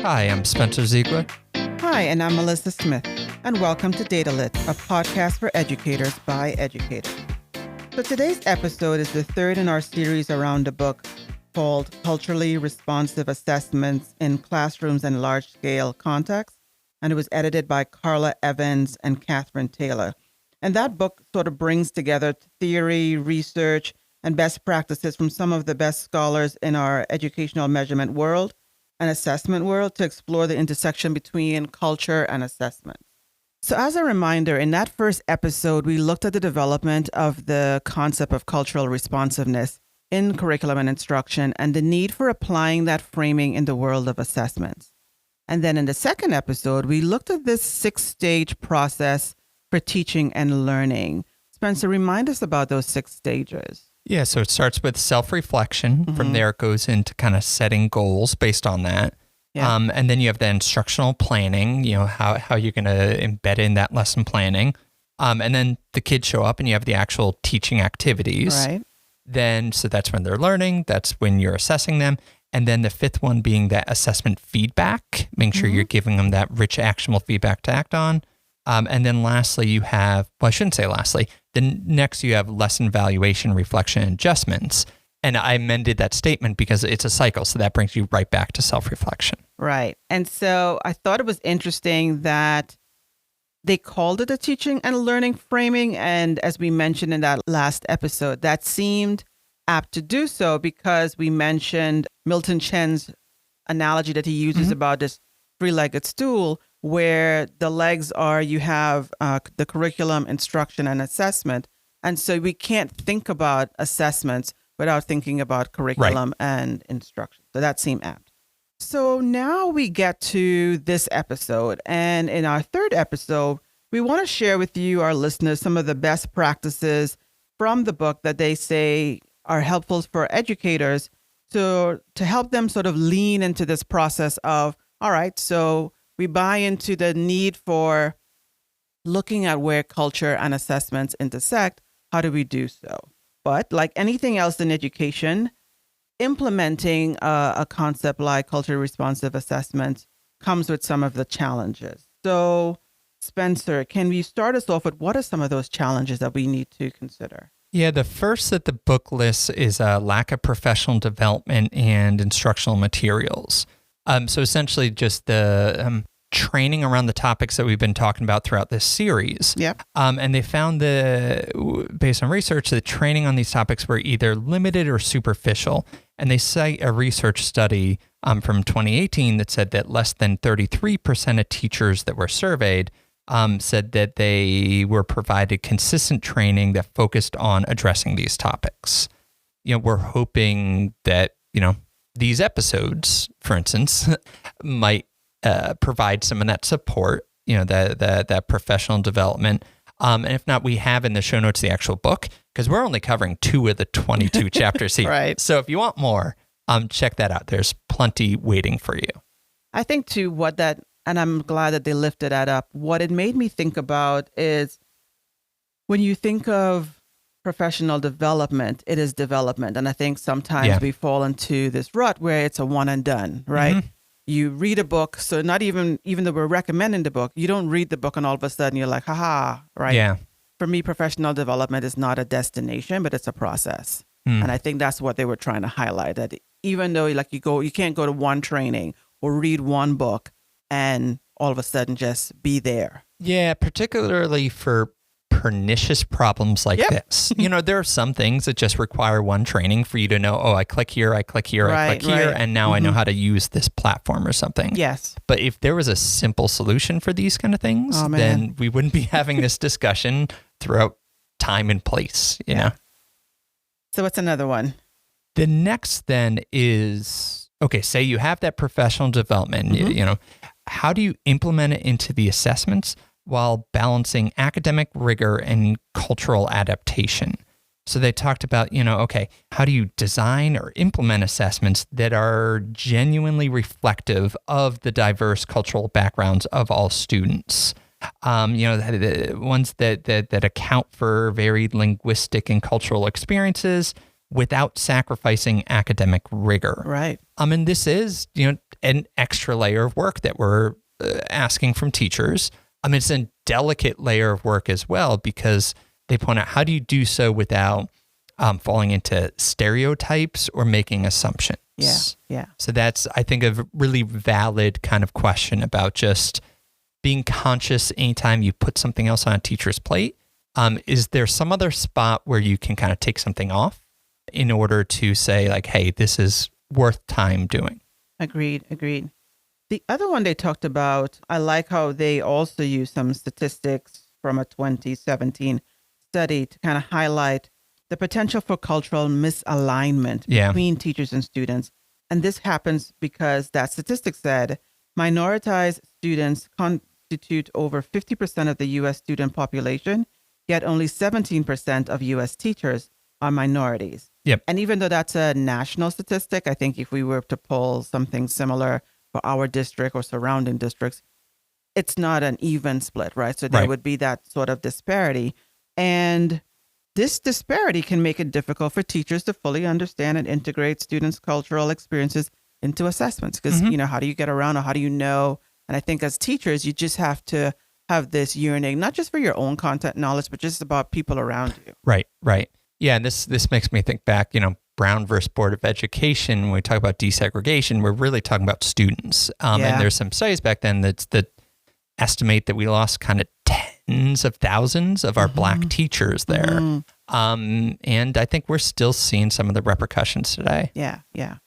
Hi, I'm Spencer Ziegler. Hi, and I'm Melissa Smith, and welcome to Data Lit, a podcast for educators by educators. So today's episode is the third in our series around a book called Culturally Responsive Assessments in Classrooms and Large-Scale Contexts, and it was edited by Carla Evans and Catherine Taylor. And that book sort of brings together theory, research, and best practices from some of the best scholars in our educational measurement world and assessment world to explore the intersection between culture and assessment. So as a reminder, in that first episode, we looked at the development of the concept of cultural responsiveness in curriculum and instruction and the need for applying that framing in the world of assessments. And then in the second episode, we looked at this 6-stage process for teaching and learning. Spencer, remind us about those 6 stages. Yeah, so it starts with self-reflection. From there, it goes into kind of setting goals based on that. Yeah. And then you have the instructional planning, how you're going to embed in that lesson planning. And then the kids show up and you have the actual teaching activities. Right. Then, so that's when they're learning. That's when you're assessing them. And then the 5th one being that assessment feedback, making sure you're giving them that rich, actionable feedback to act on. And then lastly, you have, well, I shouldn't say lastly, then next you have lesson evaluation, reflection, and adjustments. And I amended that statement because it's a cycle. So that brings you right back to self-reflection. Right. And so I thought it was interesting that they called it a teaching and learning framing. And as we mentioned in that last episode, that seemed apt to do so because we mentioned Milton Chen's analogy that he uses about this 3-legged stool, where the legs are, you have the curriculum, instruction, and assessment. And so we can't think about assessments without thinking about curriculum and instruction. So that seemed apt. So now we get to this episode. And in our 3rd episode, we want to share with you, our listeners, some of the best practices from the book that they say are helpful for educators to help them sort of lean into this process of, all right, so we buy into the need for looking at where culture and assessments intersect. How do we do so? But like anything else in education, implementing a concept like culturally responsive assessment comes with some of the challenges. So, Spencer, can you start us off with what are some of those challenges that we need to consider? Yeah, the first that the book lists is a lack of professional development and instructional materials. So essentially just the training around the topics that we've been talking about throughout this series. Yep. And they found based on research, that training on these topics were either limited or superficial. And they cite a research study from 2018 that said that less than 33% of teachers that were surveyed said that they were provided consistent training that focused on addressing these topics. We're hoping that, these episodes, for instance, might provide some of that support, that professional development. And if not, we have in the show notes the actual book, because we're only covering 2 of the 22 chapters here. Right. So if you want more, check that out. There's plenty waiting for you. I think too and I'm glad that they lifted that up. What it made me think about is when you think of professional development, it is development. And I think sometimes we fall into this rut where it's a one and done, right? You read a book. So not even though we're recommending the book, you don't read the book and all of a sudden you're like, haha, right? Yeah. For me, professional development is not a destination, but it's a process. And I think that's what they were trying to highlight, that even though you can't go to one training or read one book and all of a sudden just be there. Yeah, particularly for pernicious problems like this. There are some things that just require one training for you to know, I click here, I click here, I click here, and now I know how to use this platform or something. Yes. But But if there was a simple solution for these kind of things, then we wouldn't be having this discussion throughout time and place, you know? So what's another one? The next then is, say you have that professional development, how do you implement it into the assessments while balancing academic rigor and cultural adaptation? So they talked about, how do you design or implement assessments that are genuinely reflective of the diverse cultural backgrounds of all students? The ones that account for varied linguistic and cultural experiences without sacrificing academic rigor. Right. And this is, an extra layer of work that we're asking from teachers. It's a delicate layer of work as well, because they point out, how do you do so without falling into stereotypes or making assumptions? Yeah. So that's, I think, a really valid kind of question about just being conscious anytime you put something else on a teacher's plate. Is there some other spot where you can kind of take something off in order to say, like, hey, this is worth time doing? Agreed. The other one they talked about, I like how they also use some statistics from a 2017 study to kind of highlight the potential for cultural misalignment between teachers and students. And this happens because that statistic said minoritized students constitute over 50% of the U.S. student population, yet only 17% of U.S. teachers are minorities. Yep. And even though that's a national statistic, I think if we were to pull something similar for our district or surrounding districts, it's not an even split, right? So there would be that sort of disparity. And this disparity can make it difficult for teachers to fully understand and integrate students' cultural experiences into assessments. Because, how do you get around, or how do you know? And I think as teachers, you just have to have this yearning, not just for your own content knowledge, but just about people around you. Right. Yeah, and this makes me think back, Brown versus Board of Education. When we talk about desegregation, we're really talking about students. And there's some studies back then that estimate that we lost kind of tens of thousands of our Black teachers there. And I think we're still seeing some of the repercussions today. Yeah.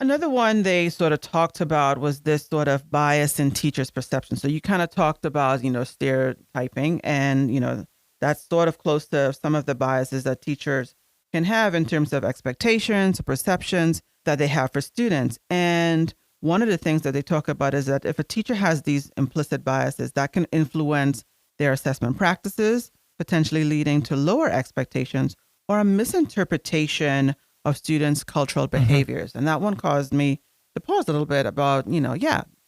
Another one they sort of talked about was this sort of bias in teachers' perception. So you kind of talked about, stereotyping, and, that's sort of close to some of the biases that teachers can have in terms of expectations, perceptions that they have for students. And one of the things that they talk about is that if a teacher has these implicit biases, that can influence their assessment practices, potentially leading to lower expectations or a misinterpretation of students' cultural behaviors. And that one caused me to pause a little bit about,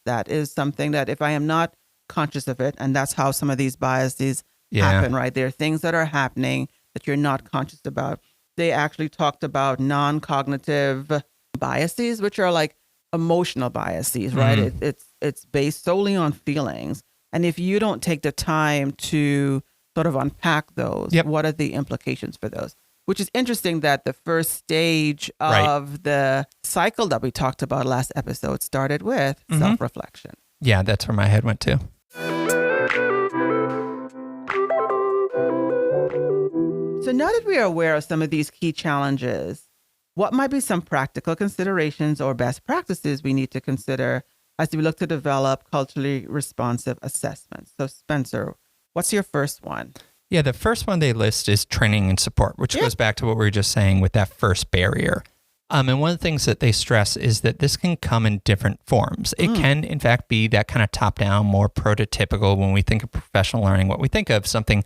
that is something that if I am not conscious of it, and that's how some of these biases happen, right? There are things that are happening that you're not conscious about. They actually talked about non-cognitive biases, which are like emotional biases, right? It's based solely on feelings. And if you don't take the time to sort of unpack those, what are the implications for those? Which is interesting that the first stage of the cycle that we talked about last episode started with self-reflection. Yeah, that's where my head went to. So now that we are aware of some of these key challenges, what might be some practical considerations or best practices we need to consider as we look to develop culturally responsive assessments? So Spencer, what's your first one? Yeah, the first one they list is training and support, which goes back to what we were just saying with that first barrier. And one of the things that they stress is that this can come in different forms. It can, in fact, be that kind of top-down, more prototypical. When we think of professional learning, what we think of something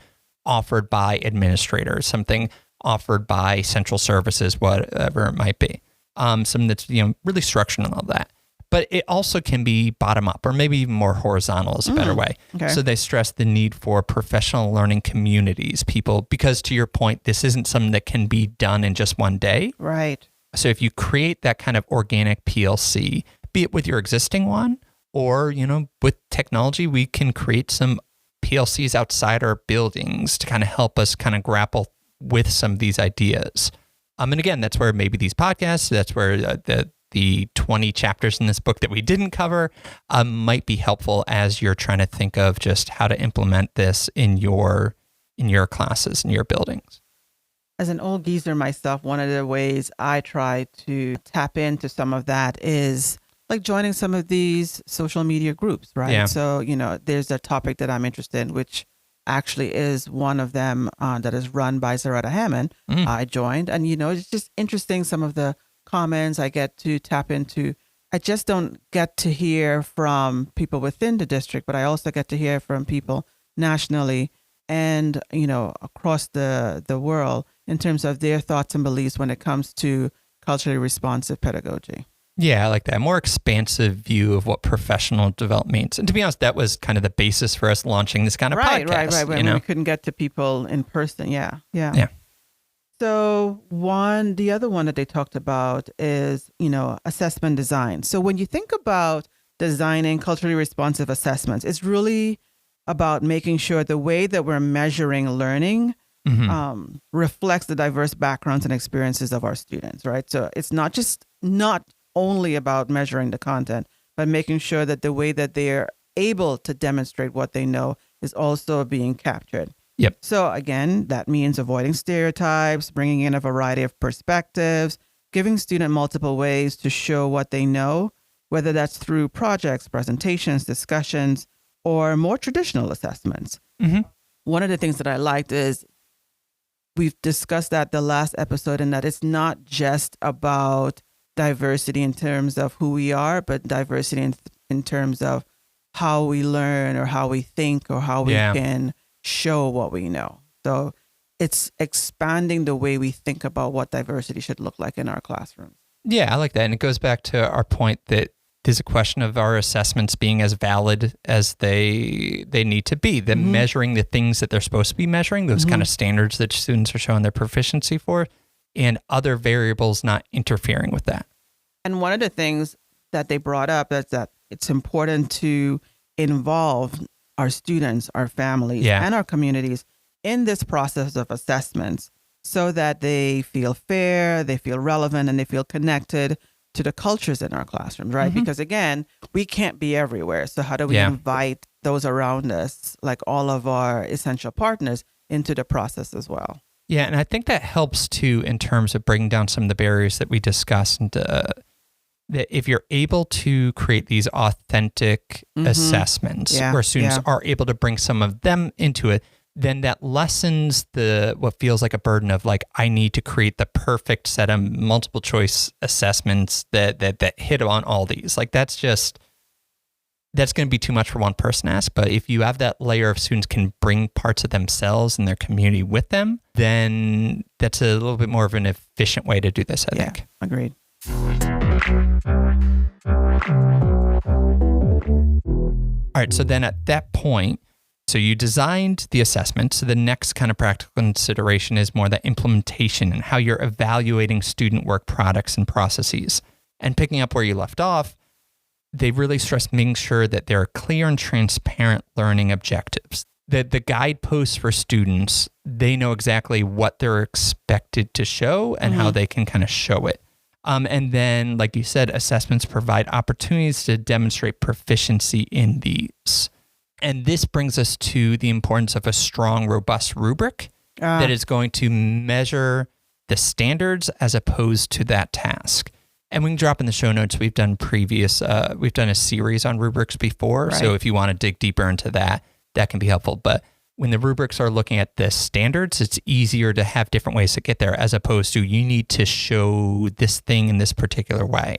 offered by administrators, something offered by central services, whatever it might be. Something that's really structured and all that. But it also can be bottom up, or maybe even more horizontal is a better way. Okay. So they stress the need for professional learning communities, people, because to your point, this isn't something that can be done in just one day. Right. So if you create that kind of organic PLC, be it with your existing one, or, with technology, we can create some PLCs outside our buildings to kind of help us kind of grapple with some of these ideas. And again, that's where maybe these podcasts, that's where the 20 chapters in this book that we didn't cover might be helpful as you're trying to think of just how to implement this in your classes, in your buildings. As an old geezer myself, one of the ways I try to tap into some of that is like joining some of these social media groups, right? Yeah. So, there's a topic that I'm interested in, which actually is one of them that is run by Zaretta Hammond. I joined, and, it's just interesting some of the comments I get to tap into. I just don't get to hear from people within the district, but I also get to hear from people nationally and, across the world in terms of their thoughts and beliefs when it comes to culturally responsive pedagogy. Yeah, I like that. More expansive view of what professional development means. And to be honest, that was kind of the basis for us launching this kind of podcast. Right. When we couldn't get to people in person. Yeah. So the other one that they talked about is, assessment design. So when you think about designing culturally responsive assessments, it's really about making sure the way that we're measuring learning reflects the diverse backgrounds and experiences of our students, right? So it's not only about measuring the content, but making sure that the way that they're able to demonstrate what they know is also being captured. Yep. So again, that means avoiding stereotypes, bringing in a variety of perspectives, giving student multiple ways to show what they know, whether that's through projects, presentations, discussions, or more traditional assessments. Mm-hmm. One of the things that I liked is we've discussed that the last episode, and that it's not just about diversity in terms of who we are, but diversity in terms of how we learn or how we think or how we can show what we know. So it's expanding the way we think about what diversity should look like in our classrooms. Yeah, I like that. And it goes back to our point that there's a question of our assessments being as valid as they need to be. Them measuring the things that they're supposed to be measuring, those kind of standards that students are showing their proficiency for, and other variables not interfering with that. And one of the things that they brought up is that it's important to involve our students, our families, and our communities in this process of assessments so that they feel fair, they feel relevant, and they feel connected to the cultures in our classrooms, right? Because again, we can't be everywhere. So how do we invite those around us, like all of our essential partners, into the process as well? Yeah, and I think that helps too in terms of breaking down some of the barriers that we discussed, and that if you're able to create these authentic assessments where students are able to bring some of them into it, then that lessens what feels like a burden of like, I need to create the perfect set of multiple choice assessments that hit on all these. Like that's going to be too much for one person to ask. But if you have that layer of students can bring parts of themselves and their community with them, then that's a little bit more of an efficient way to do this, I think. Agreed. All right, so then at that point, so you designed the assessment. So the next kind of practical consideration is more the implementation and how you're evaluating student work products and processes. And picking up where you left off, they really stress making sure that there are clear and transparent learning objectives. The guideposts for students, they know exactly what they're expected to show and how they can kind of show it. And then, like you said, assessments provide opportunities to demonstrate proficiency in these. And this brings us to the importance of a strong, robust rubric that is going to measure the standards as opposed to that task. And we can drop in the show notes. We've done a series on rubrics before. Right. So if you want to dig deeper into that, that can be helpful. But when the rubrics are looking at the standards, it's easier to have different ways to get there as opposed to you need to show this thing in this particular way.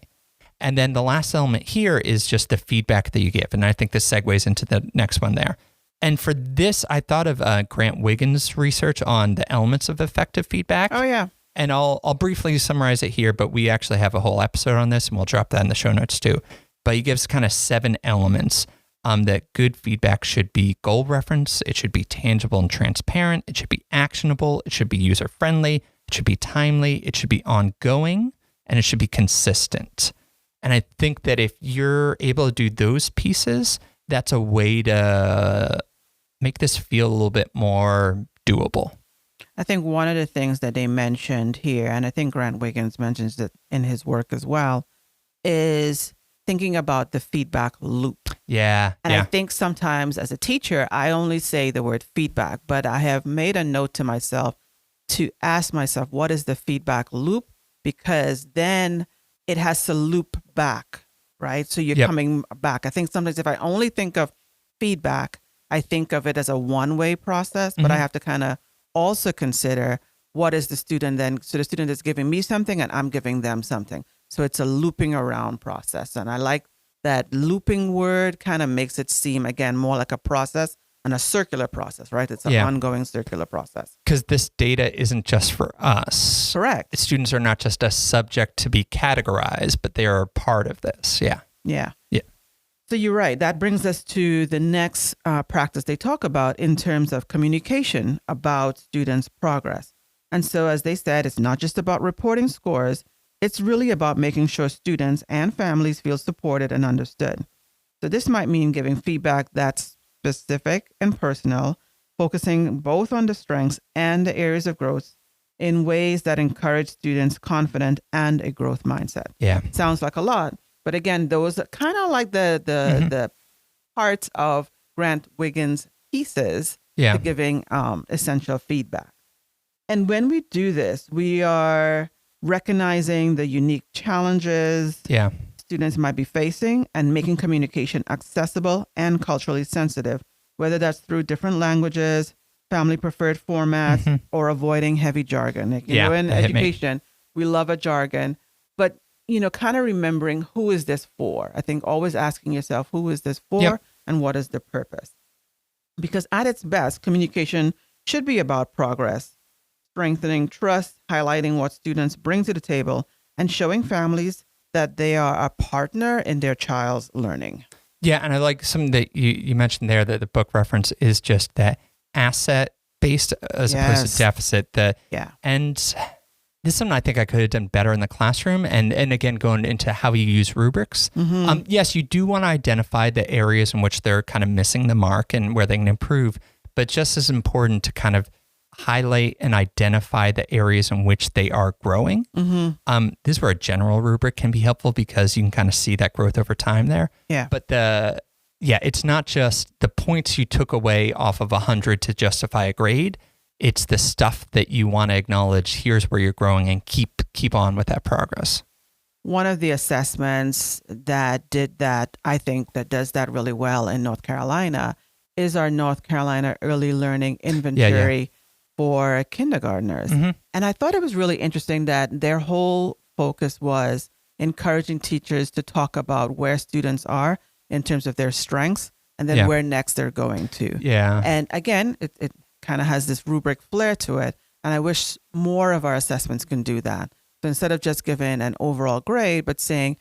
And then the last element here is just the feedback that you give. And I think this segues into the next one there. And for this, I thought of Grant Wiggins' research on the elements of effective feedback. Oh, yeah. And I'll briefly summarize it here, but we actually have a whole episode on this, and we'll drop that in the show notes too. But he gives kind of 7 elements that good feedback should be goal reference, it should be tangible and transparent, it should be actionable, it should be user-friendly, it should be timely, it should be ongoing, and it should be consistent. And I think that if you're able to do those pieces, that's a way to make this feel a little bit more doable. I think one of the things that they mentioned here, and I think Grant Wiggins mentions it in his work as well, is thinking about the feedback loop. Yeah. And I think sometimes as a teacher, I only say the word feedback, but I have made a note to myself to ask myself, what is the feedback loop? Because then it has to loop back, right? So you're coming back. I think sometimes if I only think of feedback, I think of it as a one-way process, but I have to kind of also consider what is the student then. So the student is giving me something and I'm giving them something. So it's a looping around process. And I like that looping word kind of makes it seem, again, more like a process and a circular process, right? It's an ongoing circular process. Because this data isn't just for us. Correct. Students are not just a subject to be categorized, but they are a part of this. Yeah. So you're right. That brings us to the next practice they talk about in terms of communication about students' progress. And so, as they said, it's not just about reporting scores, it's really about making sure students and families feel supported and understood. So, this might mean giving feedback that's specific and personal, focusing both on the strengths and the areas of growth in ways that encourage students' confident and a growth mindset. Yeah. Sounds like a lot, but again, those are kind of like the parts of Grant Wiggins' pieces to giving essential feedback. And when we do this, we are recognizing the unique challenges students might be facing and making communication accessible and culturally sensitive, whether that's through different languages, family preferred formats, or avoiding heavy jargon. Like, you know, in education, we love a jargon, but, you know, kind of remembering who is this for? I think always asking yourself, who is this for and what is the purpose? Because at its best, communication should be about progress, strengthening trust, highlighting what students bring to the table, and showing families that they are a partner in their child's learning. Yeah, and I like something that you mentioned there, that the book reference is just that asset-based as opposed to deficit. And this is something I think I could have done better in the classroom. And again, going into how you use rubrics. Yes, you do want to identify the areas in which they're kind of missing the mark and where they can improve, but just as important to kind of highlight and identify the areas in which they are growing. This is where a general rubric can be helpful because you can kind of see that growth over time there. But it's not just the points you took away off of 100 to justify a grade. It's the stuff that you want to acknowledge. Here's where you're growing and keep on with that progress. One of the assessments that did that, I think that does that really well in North Carolina, is our North Carolina Early Learning Inventory for kindergartners. And I thought it was really interesting that their whole focus was encouraging teachers to talk about where students are in terms of their strengths and then where next they're going to. And again, it kind of has this rubric flair to it. And I wish more of our assessments can do that. So instead of just giving an overall grade, but saying,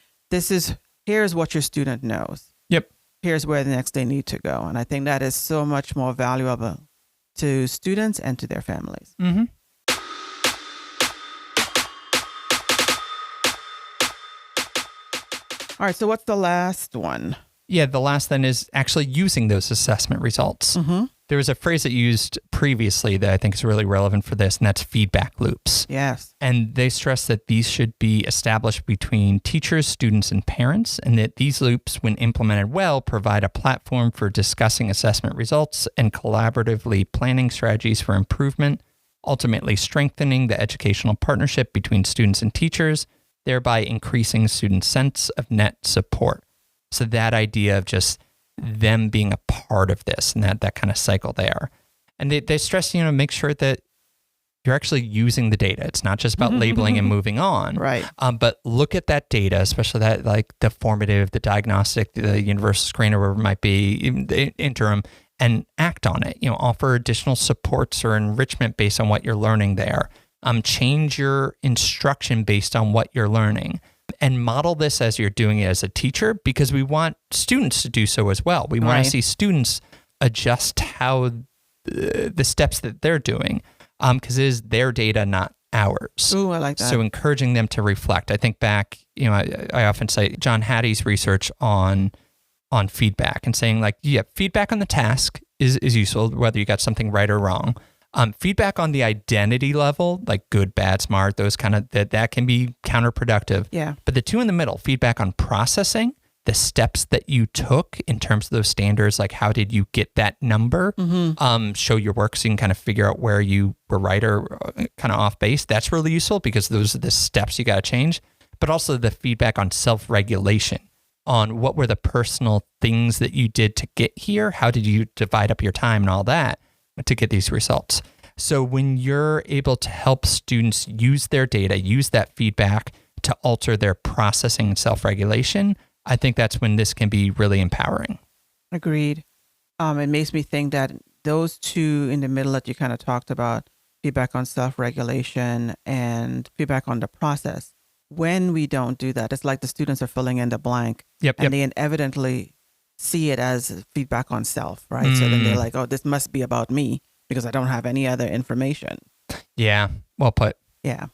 here's what your student knows. Here's where the next they need to go. And I think that is so much more valuable to students and to their families. All right, so what's the last one? The last then is actually using those assessment results. There was a phrase that you used previously that I think is really relevant for this, and that's feedback loops. And they stress that these should be established between teachers, students, and parents, and that these loops, when implemented well, provide a platform for discussing assessment results and collaboratively planning strategies for improvement, ultimately strengthening the educational partnership between students and teachers, thereby increasing students' sense of net support. So that idea of just them being a part of this and that kind of cycle there. And they stress, make sure that you're actually using the data. It's not just about labeling and moving on. But look at that data, especially that like the formative, the diagnostic, the universal screener, whatever it might be, even the interim, and act on it. Offer additional supports or enrichment based on what you're learning there. Change your instruction based on what you're learning. And model this as you're doing it as a teacher, because we want students to do so as well. We want to see students adjust how the steps that they're doing, because it is their data, not ours. Ooh, I like that. So encouraging them to reflect. I think back, I often cite John Hattie's research on feedback and saying like, feedback on the task is useful, whether you got something right or wrong. Feedback on the identity level, like good, bad, smart, those kind of, that can be counterproductive. But the two in the middle, feedback on processing, the steps that you took in terms of those standards, like how did you get that number, show your work so you can kind of figure out where you were right or kind of off base. That's really useful because those are the steps you got to change. But also the feedback on self-regulation, on what were the personal things that you did to get here, how did you divide up your time and all that to get these results. So when you're able to help students use their data, use that feedback to alter their processing and self-regulation, I think that's when this can be really empowering. Agreed. It makes me think that those two in the middle that you kind of talked about, feedback on self-regulation and feedback on the process, when we don't do that, it's like the students are filling in the blank and they inevitably see it as feedback on self, right? So then they're like, oh, this must be about me because I don't have any other information. Yeah. Well put. Yeah.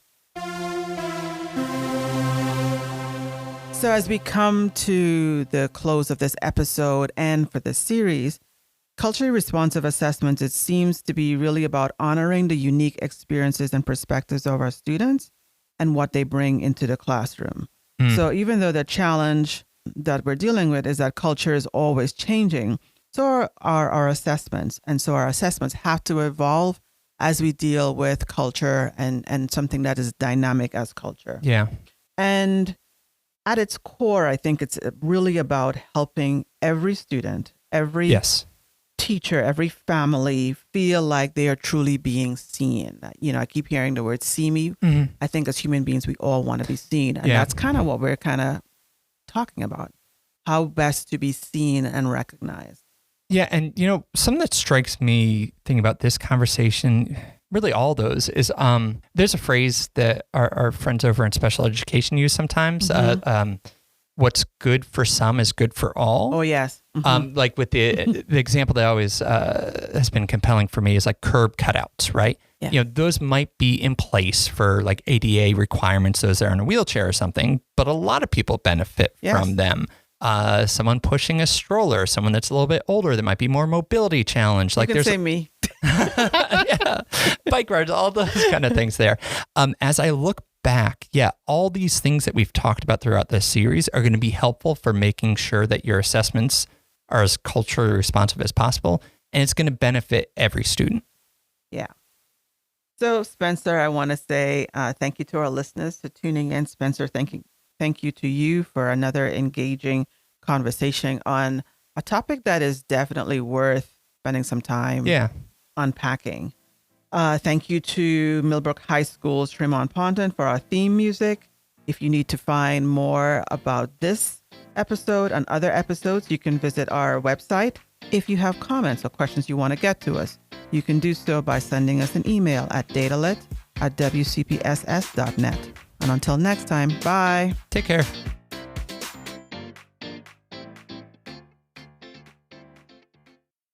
So as we come to the close of this episode and for this series, culturally responsive assessments, it seems to be really about honoring the unique experiences and perspectives of our students and what they bring into the classroom. So even though the challenge that we're dealing with is that culture is always changing, so are our assessments. And so our assessments have to evolve as we deal with culture and something that is dynamic as culture. Yeah. And at its core, I think it's really about helping every student, every Yes. teacher, every family feel like they are truly being seen. I keep hearing the word see me. I think as human beings, we all want to be seen. And that's kind of what we're kind of talking about, how best to be seen and recognized. Yeah. And, something that strikes me thinking about this conversation, really all those, is there's a phrase that our friends over in special education use sometimes. What's good for some is good for all. Oh, yes. Like with the example that always has been compelling for me is like curb cutouts, right? Yeah. Those might be in place for like ADA requirements, those that are in a wheelchair or something, but a lot of people benefit from them. Someone pushing a stroller, someone that's a little bit older that might be more mobility challenged. Like you can say me. Yeah, bike rides, all those kind of things there. As I look back, all these things that we've talked about throughout this series are going to be helpful for making sure that your assessments are as culturally responsive as possible, and it's going to benefit every student. Yeah. So, Spencer, I want to say thank you to our listeners for tuning in. Spencer, thank you to you for another engaging conversation on a topic that is definitely worth spending some time unpacking. Thank you to Millbrook High School's Tremont Ponton for our theme music. If you need to find more about this episode and other episodes, you can visit our website. If you have comments or questions you want to get to us, you can do so by sending us an email at datalit@wcpss.net. And until next time, bye. Take care.